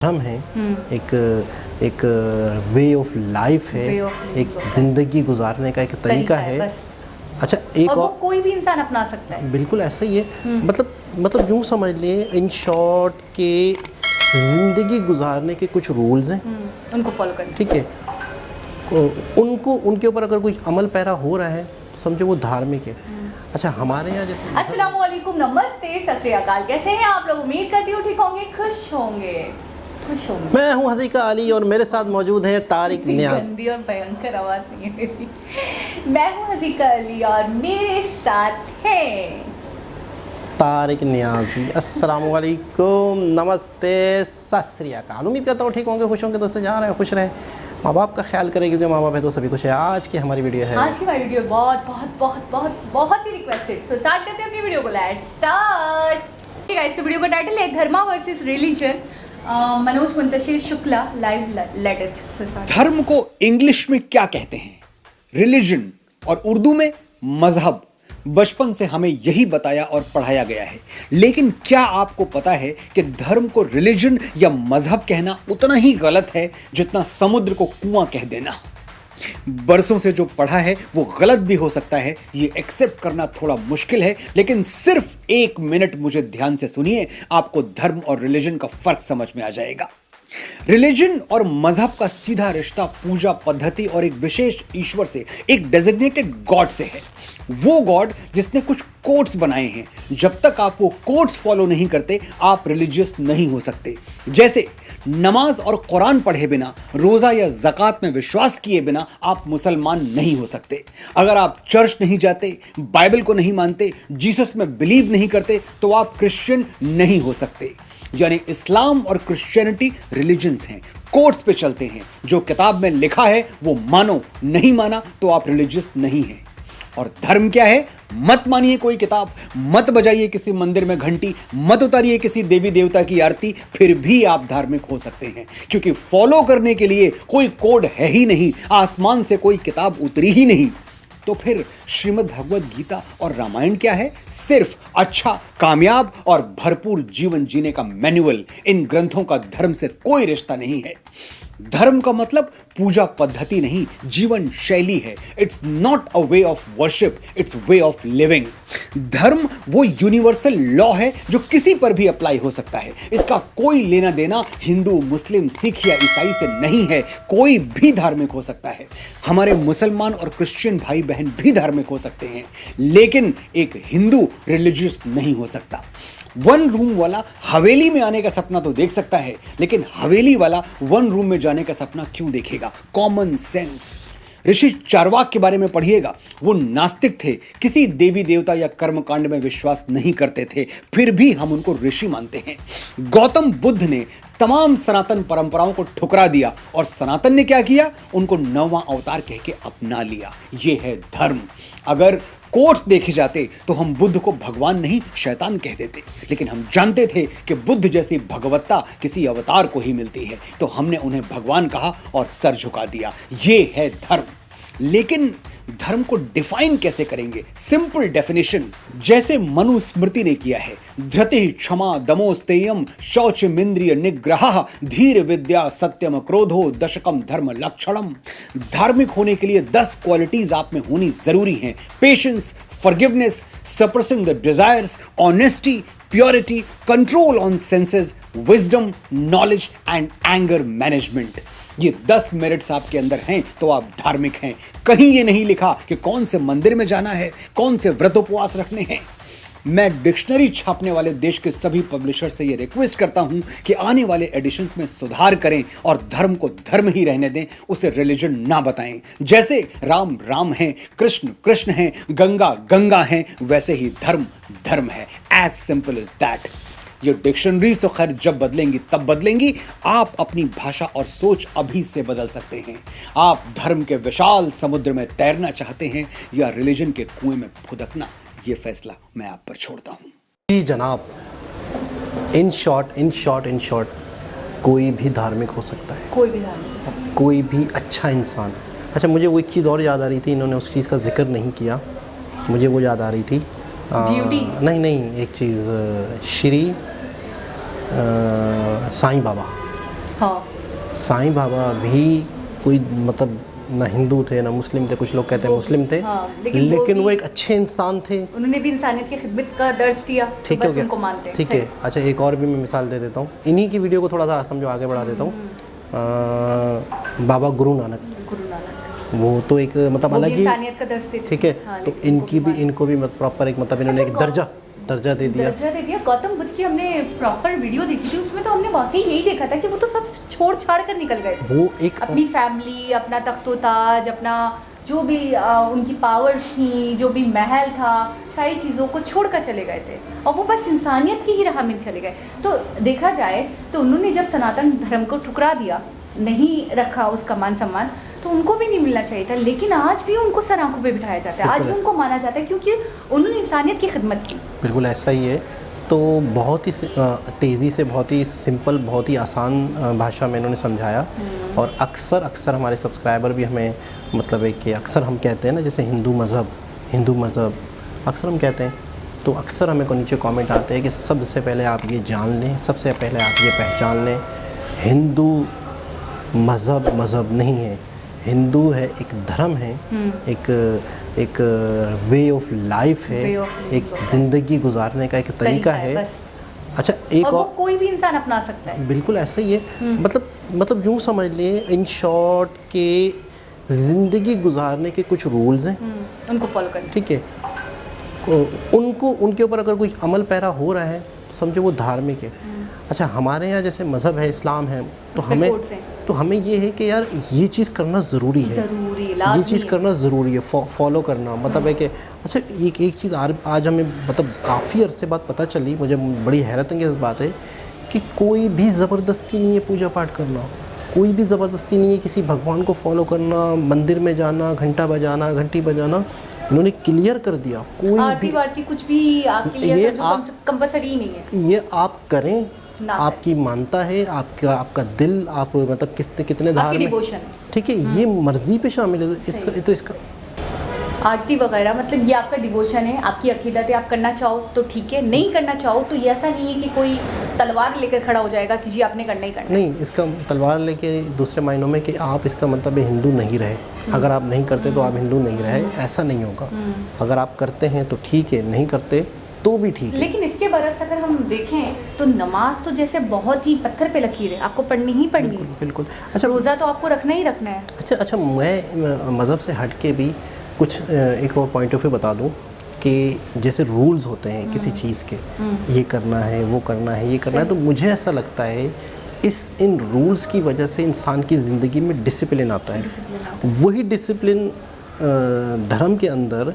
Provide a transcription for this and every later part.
धर्म है, एक एक वे ऑफ लाइफ है, एक ज़िंदगी गुजारने का एक तरीका है। अच्छा, एक और कोई भी इंसान अपना सकता है। बिल्कुल ऐसा ही है। मतलब यूँ समझ लें, इन शॉर्ट के ज़िंदगी गुजारने के कुछ रूल्स हैं, उनको फॉलो करना, ठीक है। उनको उनके ऊपर अगर कोई अमल पैरा हो रहा है तो समझो वो धार्मिक है। अच्छा, हमारे यहाँ जैसे अस्सलाम वालेकुम, नमस्ते, सत श्री अकाल। कैसे हैं आप लोग? उम्मीद करती हूँ ठीक होंगे, खुश होंगे। मैं हूँ हसीका अली और मेरे साथ मौजूद है तारिक नियाज। गंदी और भयंकर आवाज़ नहीं है मेरी। मैं हूँ हसीका अली और मेरे साथ है तारिक नियाजी। अस्सलाम वालेकुम, नमस्ते, सत श्री अकाल। उम्मीद करता हूँ ठीक होंगे, खुश होंगे। दोस्तों जहाँ रहे खुश रहें, माँ बाप का ख्याल करें क्योंकि माँ बाप है तो सभी कुछ है। आज की हमारी वीडियो है, आज की हमारी वीडियो बहुत बहुत बहुत बहुत बहुत ही रिक्वेस्टेड। सो स्टार्ट करते हैं अपनी वीडियो को। Let's start. ठीक है, इस वीडियो का टाइटल है Dharma versus religion. Manoj Muntashir Shukla, live latest. धर्म को इंग्लिश में क्या कहते हैं? रिलीजन, और उर्दू में मजहब। बचपन से हमें यही बताया और पढ़ाया गया है, लेकिन क्या आपको पता है कि धर्म को रिलीजन या मजहब कहना उतना ही गलत है जितना समुद्र को कुआं कह देना? बरसों से जो पढ़ा है वो गलत भी हो सकता है, ये एक्सेप्ट करना थोड़ा मुश्किल है, लेकिन सिर्फ 1 मिनट मुझे ध्यान से सुनिए, आपको धर्म और रिलीजन का फर्क समझ में आ जाएगा। रिलीजन और मजहब का सीधा रिश्ता पूजा पद्धति और एक विशेष ईश्वर से, एक डेजिग्नेटेड गॉड से है। वो गॉड जिसने कुछ कोड्स बनाए हैं। जब तक आप वो कोड्स फॉलो नहीं करते, आप रिलीजियस नहीं हो सकते। जैसे नमाज और कुरान पढ़े बिना, रोजा या ज़कात में विश्वास किए बिना आप मुसलमान नहीं हो सकते। अगर आप चर्च नहीं जाते, बाइबल को नहीं मानते, जीसस में बिलीव नहीं करते, तो आप क्रिश्चियन नहीं हो सकते। यानी इस्लाम और क्रिश्चियनिटी रिलीजन्स हैं, कोड्स पे चलते हैं। जो किताब में लिखा है वो मानो, नहीं माना तो आप रिलीजियस नहीं हैं। और धर्म क्या है? मत मानिए कोई किताब, मत बजाइए किसी मंदिर में घंटी, मत उतारिए किसी देवी देवता की आरती, फिर भी आप धार्मिक हो सकते हैं, क्योंकि फॉलो करने के लिए कोई कोड है ही नहीं, आसमान से कोई किताब उतरी ही नहीं। तो फिर श्रीमद् भगवद गीता और रामायण क्या है? सिर्फ अच्छा, कामयाब और भरपूर जीवन जीने का मैनुअल। इन ग्रंथों का धर्म से कोई रिश्ता नहीं है। धर्म का मतलब पूजा पद्धति नहीं, जीवन शैली है। It's not a way of worship, it's way of living. धर्म वो यूनिवर्सल लॉ है जो किसी पर भी अप्लाई हो सकता है। इसका कोई लेना देना हिंदू, मुस्लिम, सिख या ईसाई से नहीं है। कोई भी धार्मिक हो सकता है। हमारे मुसलमान और क्रिश्चियन भाई बहन भी धार्मिक हो सकते हैं, लेकिन एक हिंदू रिलीजियस नहीं हो सकता। 1 रूम वाला हवेली में आने का सपना तो देख सकता है, लेकिन हवेली वाला 1 रूम में जाने का सपना क्यों देखेगा? Common sense. ऋषि चारवाक के बारे में पढ़िएगा। वो नास्तिक थे, किसी देवी देवता या कर्मकांड में विश्वास नहीं करते थे, फिर भी हम उनको ऋषि मानते हैं। गौतम बुद्ध ने तमाम सनातन परंपराओं को ठुकरा दिया और सनातन ने क्या किया? उनको 9वां अवतार कह के अपना लिया। ये है धर्म। अगर कोट्स देखे जाते तो हम बुद्ध को भगवान नहीं शैतान कह देते, लेकिन हम जानते थे कि बुद्ध जैसी भगवत्ता किसी अवतार को ही मिलती है, तो हमने उन्हें भगवान कहा और सर झुका दिया। ये है धर्म। लेकिन धर्म को डिफाइन कैसे करेंगे? सिंपल डेफिनेशन, जैसे मनुस्मृति ने किया है। धृति, क्षमा, दमोस्तेयम, शौचमिंद्रिय निग्रह, धीर विद्या, सत्यम, क्रोधो, दशकम धर्म लक्षणम। धार्मिक होने के लिए 10 क्वालिटीज आप में होनी जरूरी हैं। Patience, forgiveness, suppressing the desires, honesty, purity, control on senses, wisdom, knowledge and anger management. ये 10 मेरिट्स आपके अंदर हैं तो आप धार्मिक हैं। कहीं ये नहीं लिखा कि कौन से मंदिर में जाना है, कौन से व्रत उपवास रखने हैं। मैं डिक्शनरी छापने वाले देश के सभी पब्लिशर से ये रिक्वेस्ट करता हूं कि आने वाले एडिशंस में सुधार करें और धर्म को धर्म ही रहने दें, उसे रिलीजन ना बताएं। जैसे राम राम है, कृष्ण कृष्ण है, गंगा गंगा है, वैसे ही धर्म धर्म है। As simple as that. ये डिक्शनरीज तो खैर जब बदलेंगी तब बदलेंगी। आप अपनी भाषा और सोच अभी से बदल सकते हैं। आप धर्म के विशाल समुद्र में तैरना चाहते हैं या रिलीजन के कुएं में फुदकना, ये फैसला मैं आप पर छोड़ता हूं। जी जनाब, इन शॉर्ट कोई भी धार्मिक हो सकता है, कोई भी धार्मिक, कोई भी अच्छा इंसान। अच्छा, मुझे वो एक चीज़ और याद आ रही थी, इन्होंने उस चीज़ का जिक्र नहीं किया, मुझे वो याद आ रही थी। नहीं, एक चीज़, श्री साईं बाबा, हाँ साईं बाबा भी कोई मतलब ना हिंदू थे ना मुस्लिम थे, कुछ लोग कहते हैं मुस्लिम थे, हाँ, लेकिन वो वो एक अच्छे इंसान थे। उन्होंने भी इंसानियत की खिदमत का दर्ज दिया, तो ठीक बस हो गया, उनको मानते हैं। ठीक है। अच्छा एक और भी मैं मिसाल दे देता हूँ, इन्हीं की वीडियो को थोड़ा सा समझो आगे बढ़ा देता हूँ। बाबा गुरु नानक, गुरु नानक वो तो एक मतलब वो भी अलग ही, इंसानियत का दर्ज देते ठीक है। हाँ, तो लेकिन इनको भी प्रॉपर एक मतलब इन्होंने एक दर्जा दे दिया। दर्जा दे दिया। गौतम बुद्ध की हमने प्रॉपर वीडियो देखी थी, उसमें तो हमने वाकई यही देखा था कि वो तो सब छोड़ छाड़ कर निकल गए थे। वो एक अपनी फैमिली, अपना तख्तो ताज, अपना जो भी उनकी पावर्स थी, जो भी महल था, सारी चीज़ों को छोड़ कर चले गए थे और वो बस इंसानियत की ही राह में चले गए। तो देखा जाए तो उन्होंने जब सनातन धर्म को ठुकरा दिया, नहीं रखा उसका मान सम्मान, तो उनको भी नहीं मिलना चाहिए था। लेकिन आज भी उनको सर आंखों पे बिठाया जाता है, आज भी उनको माना जाता है क्योंकि उन्होंने इंसानियत की खिदमत की। बिल्कुल ऐसा ही है। तो बहुत ही तेज़ी से, बहुत ही सिंपल, बहुत ही आसान भाषा में इन्होंने समझाया। और अक्सर हमारे सब्सक्राइबर भी हमें मतलब है कि अक्सर हम कहते हैं ना, जैसे हिंदू मज़हब अक्सर हम कहते हैं, तो अक्सर हमें को नीचे कमेंट आते हैं कि सबसे पहले आप ये जान लें, सबसे पहले आप ये पहचान लें, हिंदू मज़हब नहीं है, हिंदू है, एक धर्म है, एक वे ऑफ लाइफ है, एक ज़िंदगी गुजारने का एक तरीका है। अच्छा एक और वो कोई भी इंसान अपना सकता है। बिल्कुल ऐसा ही है। मतलब यूँ समझ लें इन शॉर्ट के ज़िंदगी गुजारने के कुछ रूल्स हैं, उनको फॉलो करना, ठीक है। उनको उनके ऊपर अगर कोई अमल पैरा हो रहा है तो समझो वो धार्मिक है। अच्छा हमारे यहाँ जैसे मज़हब है, इस्लाम है, तो हमें ये है कि यार ये चीज़ करना ज़रूरी है, ये चीज़ करना ज़रूरी है, फॉलो करना मतलब है कि अच्छा एक चीज़ आज हमें मतलब काफ़ी अरसे बाद पता चली, मुझे बड़ी हैरत अंगेज़ बात है कि कोई भी ज़बरदस्ती नहीं है पूजा पाठ करना, कोई भी ज़बरदस्ती नहीं है किसी भगवान को फॉलो करना, मंदिर में जाना, घंटी बजाना, इन्होंने क्लियर कर दिया। कोई आरती वारती कुछ भी आपके लिए कंपलसरी नहीं है, ये आप करें, आपकी मानता है, आपका दिल, आप मतलब कितने धार्मिक, ठीक है, ये मर्जी पे शामिल है। तो इसका आरती वगैरह मतलब ये आपका डिवोशन है, आपकी अकीदत है, आप करना चाहो तो ठीक है, नहीं करना चाहो तो ये ऐसा नहीं है कि कोई तलवार लेकर खड़ा हो जाएगा कि जी आपने करना ही करना। नहीं, इसका तलवार लेके दूसरे मायनों में कि आप इसका मतलब हिंदू नहीं रहे, अगर आप नहीं करते तो आप हिंदू नहीं रहे, ऐसा नहीं होगा। अगर आप करते हैं तो ठीक है, नहीं करते तो भी ठीक है। लेकिन इसके बरक्स अगर हम देखें तो नमाज तो जैसे बहुत ही पत्थर पे लकीर है, आपको पढ़नी ही पढ़नी है। बिल्कुल। अच्छा रोज़ा तो आपको रखना ही रखना है। अच्छा मैं मज़हब से हट के भी कुछ एक और पॉइंट ऑफ व्यू बता दूं कि जैसे रूल्स होते हैं किसी चीज़ के, ये करना है, वो करना है, ये करना है, तो मुझे ऐसा लगता है इन रूल्स की वजह से इंसान की ज़िंदगी में डिसिप्लिन आता है। वही डिसिप्लिन धर्म के अंदर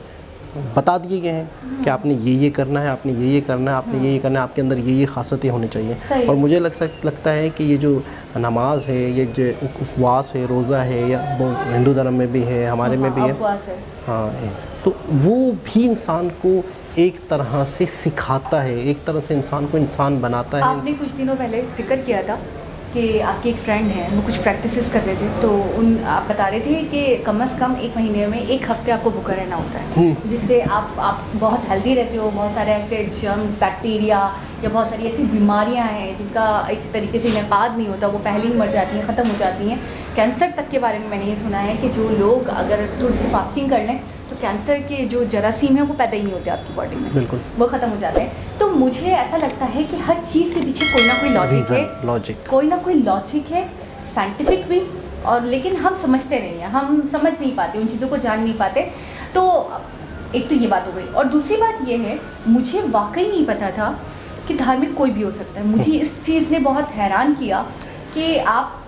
बता दिए गए हैं कि आपने ये करना है, आपने ये करना है, आपने ये करना है, आपके अंदर ये खासियतें होनी चाहिए। और मुझे लगता है कि ये जो नमाज है, ये जो उपवास है, रोज़ा है, या वो हिंदू धर्म में भी है, हमारे में भी है, हाँ, तो वो भी इंसान को एक तरह से सिखाता है, एक तरह से इंसान को इंसान बनाता है। आपने कुछ दिनों पहले जिक्र किया था कि आपकी एक फ्रेंड है, वो कुछ प्रैक्टिसेस कर रहे थे, तो आप बता रहे थे कि कम से कम 1 महीने में 1 हफ्ते आपको भूखा रहना होता है, जिससे आप बहुत हेल्दी रहते हो। बहुत सारे ऐसे जर्म्स, बैक्टीरिया या बहुत सारी ऐसी बीमारियां हैं जिनका एक तरीके से इनकाद नहीं होता, वो पहले ही मर जाती हैं, ख़त्म हो जाती हैं। कैंसर तक के बारे में मैंने ये सुना है कि जो लोग अगर थोड़ी सी फास्टिंग कर लें तो कैंसर के जो जरासीम है वो पैदा ही नहीं होते आपकी बॉडी में, बिल्कुल वो ख़त्म हो जाते हैं। तो मुझे ऐसा लगता है कि हर चीज़ के पीछे कोई ना कोई लॉजिक है, कोई ना कोई लॉजिक है, साइंटिफिक भी, और लेकिन हम समझते नहीं हैं, हम समझ नहीं पाते, उन चीज़ों को जान नहीं पाते। तो एक तो ये बात हो गई, और दूसरी बात ये है, मुझे वाकई नहीं पता था कि धार्मिक कोई भी हो सकता है। मुझे इस चीज़ ने बहुत हैरान किया कि आप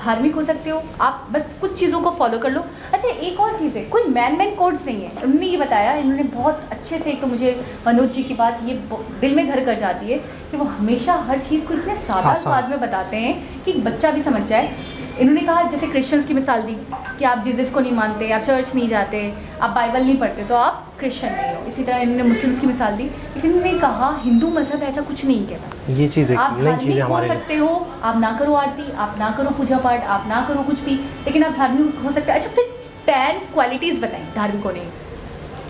धार्मिक हो सकते हो, आप बस कुछ चीज़ों को फॉलो कर लो। अच्छा एक और चीज़ है, कोई मैन कोड्स नहीं है। उन्होंने ये बताया, इन्होंने बहुत अच्छे से, एक तो मुझे मनोज जी की बात ये दिल में घर कर जाती है कि वो हमेशा हर चीज़ को इतने सादा अंदाज में बताते हैं कि बच्चा भी समझ जाए। इन्होंने कहा, जैसे क्रिश्चियंस की मिसाल दी कि आप जीसस को नहीं मानते, आप चर्च नहीं जाते, आप बाइबल नहीं पढ़ते, तो आप क्रिश्चियन नहीं हो। इसी तरह इन्होंने मुस्लिम्स की मिसाल दी, लेकिन इन्होंने कहा हिंदू मज़हब ऐसा कुछ नहीं कहता। ये चीज़ें आप धार्मिक हो सकते हो, आप ना करो आरती, आप ना करो पूजा पाठ, आप ना करो कुछ भी, लेकिन आप धार्मिक हो सकते हैं। अच्छा फिर 10 क्वालिटीज़ बताएं धार्मिक होने,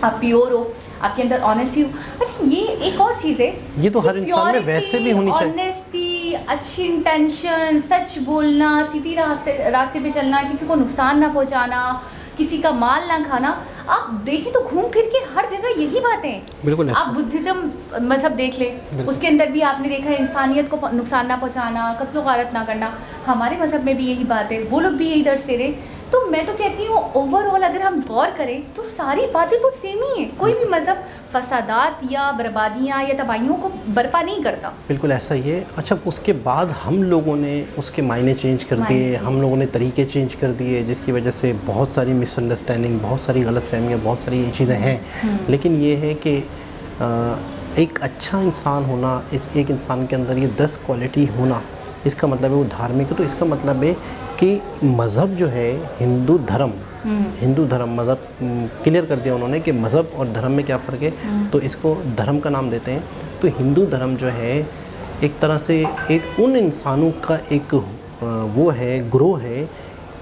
आप प्योर हो, आपके अंदर ऑनेस्टी हो। अच्छा ये एक और चीज़ है, ये तो हर इंसान में वैसे भी होनी चाहिए। ऑनेस्टी, अच्छी इंटेंशन, सच बोलना, सीधी रास्ते पे चलना, किसी को नुकसान ना पहुंचाना, किसी का माल ना खाना, आप देखें तो घूम फिर के हर जगह यही बातें हैं। बिल्कुल आप बुद्धिज्म मजहब देख लें, उसके अंदर भी आपने देखा है इंसानियत को नुकसान ना पहुंचाना, कत्ल गारत ना करना। हमारे मजहब में भी यही बात है, वो लोग भी यही दर्श दे रहे हैं। तो मैं तो कहती हूँ ओवरऑल अगर हम गौर करें तो सारी बातें तो सेम ही है। कोई भी मजहब फसादात या बर्बादियाँ या तबाहियों को बर्पा नहीं करता। बिल्कुल ऐसा ही है। अच्छा, उसके बाद हम लोगों ने उसके मायने चेंज कर दिए, हम लोगों ने तरीके चेंज कर दिए, जिसकी वजह से बहुत सारी मिसअंडरस्टैंडिंग, बहुत सारी गलतफहमियाँ, बहुत सारी चीज़ें हैं। लेकिन ये है कि एक अच्छा इंसान होना, एक इंसान के अंदर ये 10 क्वालिटी होना, इसका मतलब है वो धार्मिक है। तो इसका मतलब है कि मज़हब जो है, हिंदू धर्म मज़हब क्लियर कर दिया उन्होंने कि मज़हब और धर्म में क्या फ़र्क है। तो इसको धर्म का नाम देते हैं। तो हिंदू धर्म जो है एक तरह से एक उन इंसानों का एक वो है, ग्रोह है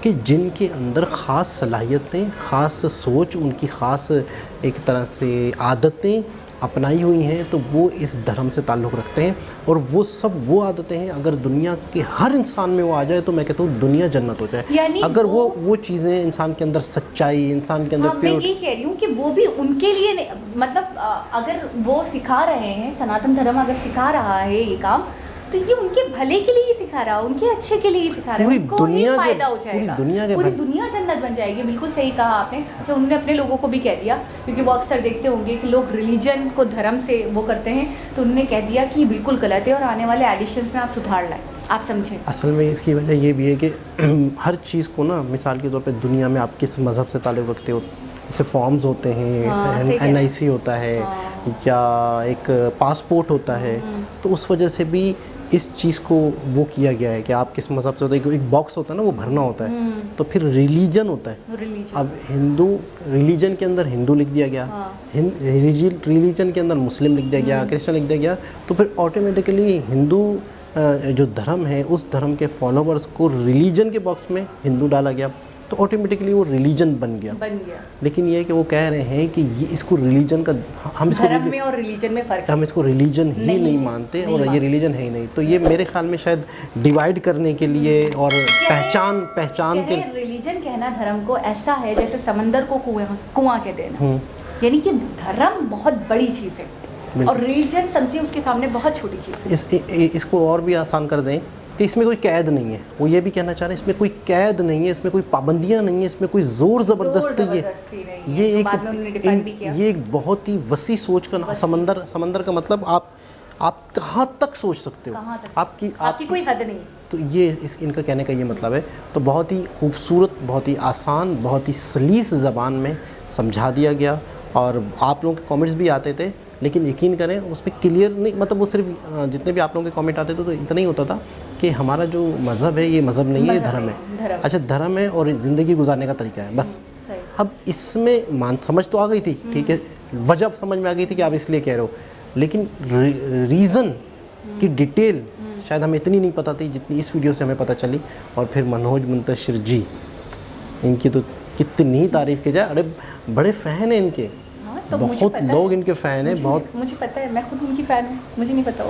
कि जिनके अंदर ख़ास सलाहियतें, ख़ास सोच, उनकी ख़ास एक तरह से आदतें अपनाई हुई हैं। तो वो इस धर्म से ताल्लुक़ रखते हैं और वो सब वो आदतें हैं, अगर दुनिया के हर इंसान में वो आ जाए तो मैं कहता हूँ दुनिया जन्नत हो जाए। अगर वो चीज़ें इंसान के अंदर सच्चाई, इंसान के अंदर मैं ये कह रही हूँ कि वो भी उनके लिए मतलब अगर वो सिखा रहे हैं, सनातन धर्म अगर सिखा रहा है ये काम, तो ये उनके भले के लिए ही सिखा रहा है, उनके अच्छे के लिए ही सिखा रहा है। उनको ही फायदा हो जाएगा, पूरी दुनिया जन्नत बन जाएगी। बिल्कुल सही कहा आपने। अच्छा, उन्होंने अपने लोगों को भी कह दिया, क्योंकि वो अक्सर देखते होंगे कि लोग रिलीजन को धर्म से वो करते हैं, तो उन्होंने कह दिया कि बिल्कुल गलत है और आने वाले एडिशंस में आप सुधार लाएं। आप समझें, असल में इसकी वजह ये भी है कि हर चीज़ को ना, मिसाल के तौर पे दुनिया में आप किस मज़हब से ताल्लुक़ रखते हो, जैसे फॉर्म्स होते हैं, NIC होता है, या एक पासपोर्ट होता है, तो उस वजह से भी इस चीज़ को वो किया गया है कि आप किस मज़हब से होते हैं। एक बॉक्स होता है ना, वो भरना होता है। तो फिर रिलीजन होता है। अब हिंदू रिलीजन के अंदर हिंदू लिख दिया गया, रिलीजन के अंदर मुस्लिम लिख दिया गया, क्रिश्चियन लिख दिया गया, तो फिर ऑटोमेटिकली हिंदू जो धर्म है, उस धर्म के फॉलोवर्स को रिलीजन के बॉक्स में हिंदू डाला गया, तो ऑटोमेटिकली वो रिलीजन बन गया। लेकिन ये है कि वो कह रहे हैं कि ये इसको रिलीजन का, हम इसको धर्म में और रिलीजन में फ़र्क, हम इसको रिलीजन ही नहीं मानते, और ये रिलीजन है ही नहीं। तो ये मेरे ख्याल में शायद डिवाइड करने के लिए और पहचान के, रिलीजन कहना धर्म को ऐसा है जैसे समंदर को कुआं कह देना। यानी कि धर्म बहुत बड़ी चीज़ है और रिलीजन समझिए उसके सामने बहुत छोटी चीज़ है। इसको और भी आसान कर दें कि इसमें कोई कैद नहीं है। वो ये भी कहना चाह रहे हैं इसमें कोई कैद नहीं है, इसमें कोई पाबंदियां नहीं है, इसमें कोई ज़ोर ज़बरदस्ती है। ये एक बहुत ही वसी सोच का समंदर का मतलब आप कहाँ तक सोच सकते हो, आपकी कोई हद नहीं। तो ये इनका कहने का ये मतलब है। तो बहुत ही खूबसूरत, बहुत ही आसान, बहुत ही सलीस ज़बान में समझा दिया गया। और आप लोगों के कमेंट्स भी आते थे, लेकिन यकीन करें उसमें क्लियर नहीं, मतलब वो सिर्फ जितने भी आप लोगों के कमेंट आते थे तो इतना ही होता था कि हमारा जो मज़हब है ये मज़हब नहीं है, धर्म है। अच्छा, धर्म है और ज़िंदगी गुजारने का तरीका है, बस। अब इसमें समझ तो आ गई थी, ठीक है, वजह समझ में आ गई थी कि आप इसलिए कह रहे हो, लेकिन रीज़न की डिटेल शायद हमें इतनी नहीं पता थी जितनी इस वीडियो से हमें पता चली। और फिर मनोज मुंतशिर जी, इनकी तो कितनी तारीफ़ की जाए, अरे बड़े फ़ैन हैं इनके। तो बहुत लोग इनके फ़ैन हैं, बहुत। मुझे पता है, मैं खुद उनकी फ़ैन हूँ, मुझे नहीं पता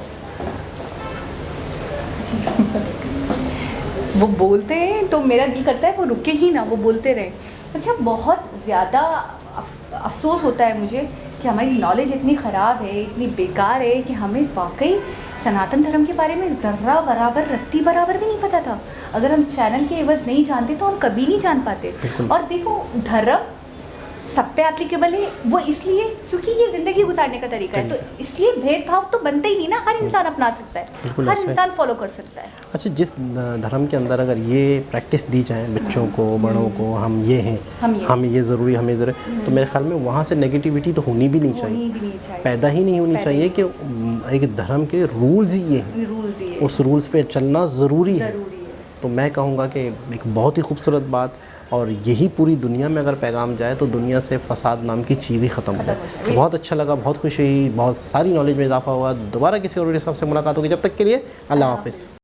वो बोलते हैं तो मेरा दिल करता है वो रुके ही ना, वो बोलते रहे। अच्छा, बहुत ज़्यादा अफसोस होता है मुझे कि हमारी नॉलेज इतनी ख़राब है, इतनी बेकार है कि हमें वाकई सनातन धर्म के बारे में ज़र्रा बराबर, रत्ती बराबर भी नहीं पता था। अगर हम चैनल के एवज़ नहीं जानते तो हम कभी नहीं जान पाते। और देखो, धर्म सब पे एप्लीकेबल है, वो इसलिए क्योंकि ये ज़िंदगी गुजारने का तरीका है, तो इसलिए भेदभाव तो बनता ही नहीं ना। हर इंसान अपना सकता है, हर इंसान फॉलो कर सकता है। अच्छा, जिस धर्म के अंदर अगर ये प्रैक्टिस दी जाए बच्चों को, बड़ों को, हम ये हैं, हम ये ज़रूरी, हमें ज़रूरी, तो मेरे ख्याल में वहाँ से नेगेटिविटी तो होनी भी नहीं चाहिए, पैदा ही नहीं होनी चाहिए कि एक धर्म के रूल्स ही ये हैं, उस रूल्स पे चलना ज़रूरी है। तो मैं कहूँगा कि एक बहुत ही खूबसूरत बात, और यही पूरी दुनिया में अगर पैगाम जाए तो दुनिया से फसाद नाम की चीज़ ही ख़त्म हो जाए। तो बहुत अच्छा लगा, बहुत खुशी हुई, बहुत सारी नॉलेज में इजाफा हुआ। दोबारा किसी और वीडियो से मुलाकात होगी, जब तक के लिए अल्लाह हाफ़िज़।